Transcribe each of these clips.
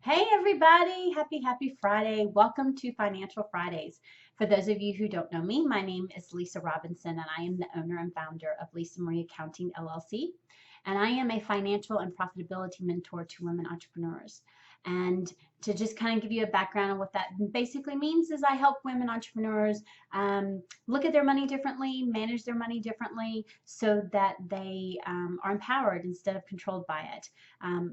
Hey everybody, happy Friday. Welcome to Financial Fridays. For those of you who don't know me, my name is Lisa Robinson and I am the owner and founder of Lisa Marie Accounting LLC. And I am a financial and profitability mentor to women entrepreneurs. And to just kind of give you a background on what that basically means is I help women entrepreneurs look at their money differently, manage their money differently so that they are empowered instead of controlled by it.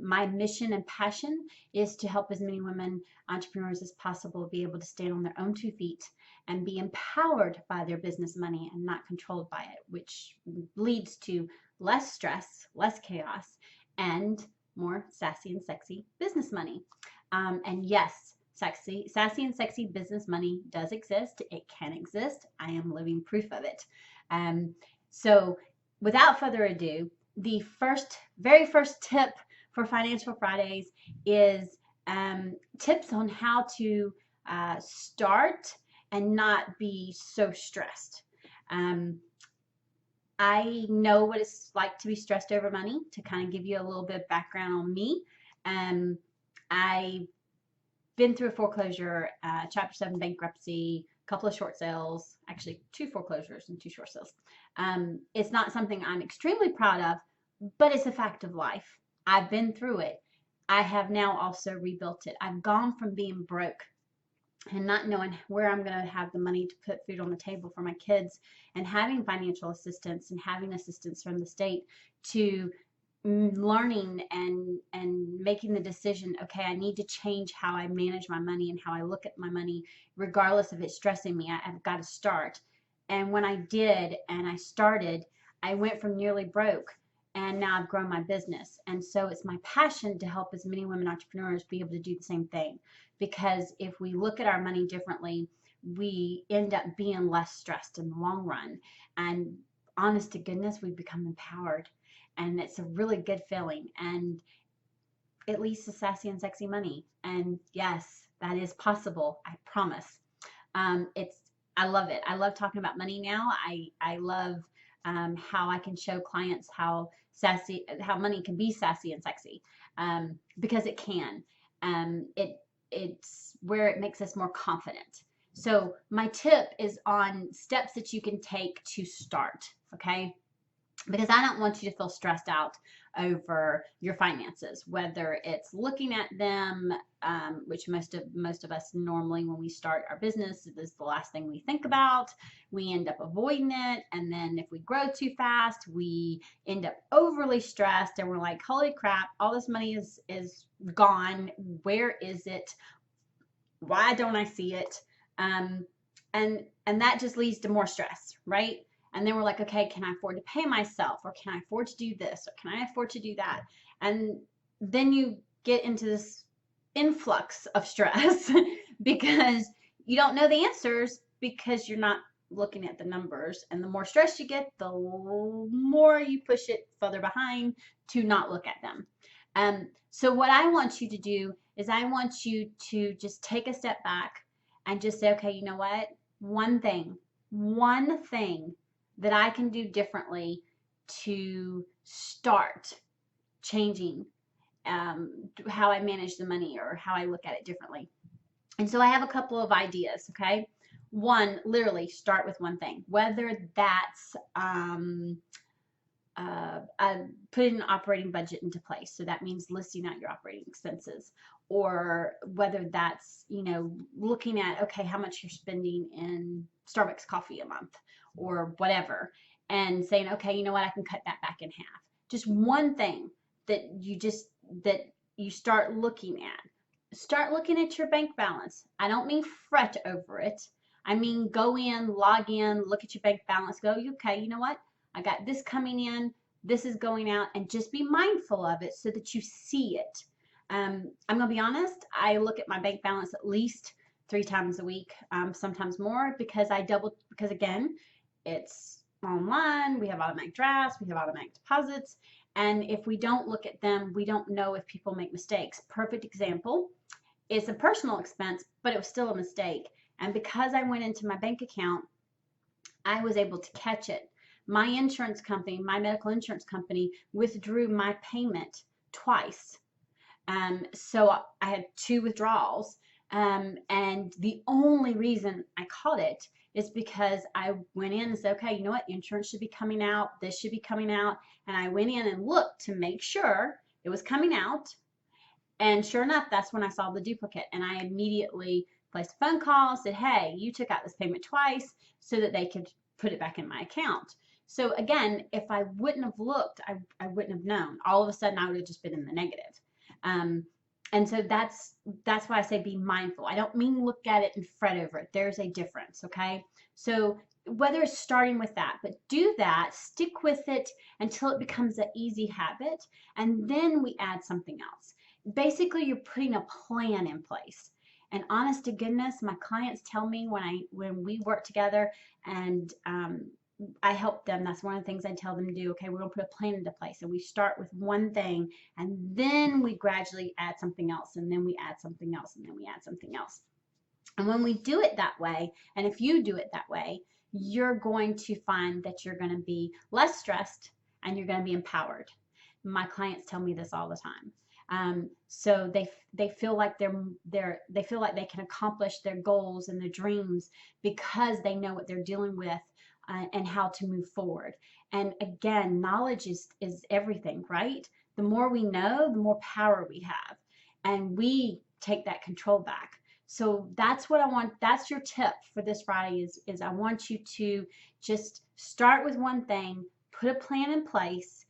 My mission and passion is to help as many women entrepreneurs as possible be able to stand on their own 2 feet and be empowered by their business money and not controlled by it, which leads to less stress, less chaos, and more sassy and sexy business money. And yes, sassy and sexy business money does exist. It can exist. I am living proof of it. Um, so without further ado, the very first tip for Financial Fridays is tips on how to start and not be so stressed. Um, I know what it's like to be stressed over money. To kind of give you a little bit of background on me, I've been through a foreclosure, Chapter 7 bankruptcy, a couple of short sales, actually 2 foreclosures and 2 short sales. It's not something I'm extremely proud of, but it's a fact of life. I've been through it. I have now also rebuilt it. I've gone from being broke and not knowing where I'm going to have the money to put food on the table for my kids and having financial assistance and having assistance from the state to learning and making the decision, okay, I need to change how I manage my money and how I look at my money regardless of it stressing me. I've got to start. And when I did and I started, I went from nearly broke and now I've grown my business. And so it's my passion to help as many women entrepreneurs be able to do the same thing, because if we look at our money differently, we end up being less stressed in the long run. And honest to goodness, we become empowered. And it's a really good feeling. And it leads to sassy and sexy money. And yes, that is possible. I promise. It's I love it. I love talking about money now. I love how I can show clients how money can be sassy and sexy, because it can. It's where it makes us more confident. So my tip is on steps that you can take to start. Okay, because I don't want you to feel stressed out over your finances, whether it's looking at them, which most of us normally when we start our business is the last thing we think about. We end up avoiding it, and then if we grow too fast, we end up overly stressed, and we're like, "Holy crap! All this money is gone. Where is it? Why don't I see it?" Um, and that just leads to more stress, right? And then we're like, okay, can I afford to pay myself, or can I afford to do this, or can I afford to do that? And then you get into this influx of stress because you don't know the answers because you're not looking at the numbers. And the more stress you get, the more you push it further behind to not look at them. So what I want you to do is I want you to just take a step back and just say, okay, you know what? One thing that I can do differently to start changing how I manage the money or how I look at it differently. And so I have a couple of ideas, okay? One, literally start with one thing, whether that's putting an operating budget into place. So that means listing out your operating expenses, or whether that's, looking at, okay, how much you're spending in Starbucks coffee a month or whatever, and saying, okay, you know what, I can cut that back in half. Just one thing that you start looking at. Start looking at your bank balance. I don't mean fret over it. I mean, go in, log in, look at your bank balance, go, okay, you know what? I got this coming in, this is going out, and just be mindful of it so that you see it. I'm going to be honest, I look at my bank balance at least 3 times a week, sometimes more, because again, it's online, we have automatic drafts, we have automatic deposits, and if we don't look at them, we don't know if people make mistakes. Perfect example is a personal expense, but it was still a mistake. And because I went into my bank account, I was able to catch it. My insurance company, my medical insurance company, withdrew my payment twice. So I had 2 withdrawals. And the only reason I caught it is because I went in and said, okay, you know what? Insurance should be coming out. This should be coming out. And I went in and looked to make sure it was coming out. And sure enough, that's when I saw the duplicate. And I immediately placed a phone call, said, hey, you took out this payment twice, so that they could put it back in my account. So again, if I wouldn't have looked, I wouldn't have known. All of a sudden, I would have just been in the negative. And so that's why I say be mindful. I don't mean look at it and fret over it. There's a difference, okay? So whether it's starting with that, but do that, stick with it until it becomes an easy habit, and then we add something else. Basically, you're putting a plan in place. And honest to goodness, my clients tell me when we work together and I help them, that's one of the things I tell them to do. Okay, we're going to put a plan into place. And we start with one thing, and then we gradually add something else, and then we add something else, and then we add something else. And when we do it that way, and if you do it that way, you're going to find that you're going to be less stressed and you're going to be empowered. My clients tell me this all the time. So they feel like they feel like they can accomplish their goals and their dreams because they know what they're dealing with and how to move forward. And again, knowledge is everything, right? The more we know, the more power we have, and we take that control back. So that's what I want. That's your tip for this Friday is I want you to just start with one thing, put a plan in place,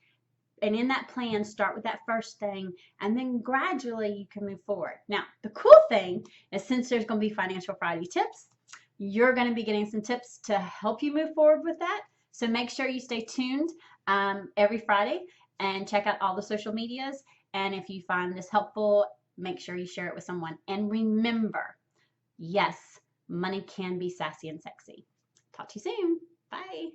and in that plan, start with that first thing, and then gradually you can move forward. Now, the cool thing is since there's going to be Financial Friday tips, you're going to be getting some tips to help you move forward with that. So make sure you stay tuned every Friday and check out all the social medias. And if you find this helpful, make sure you share it with someone. And remember, yes, money can be sassy and sexy. Talk to you soon. Bye.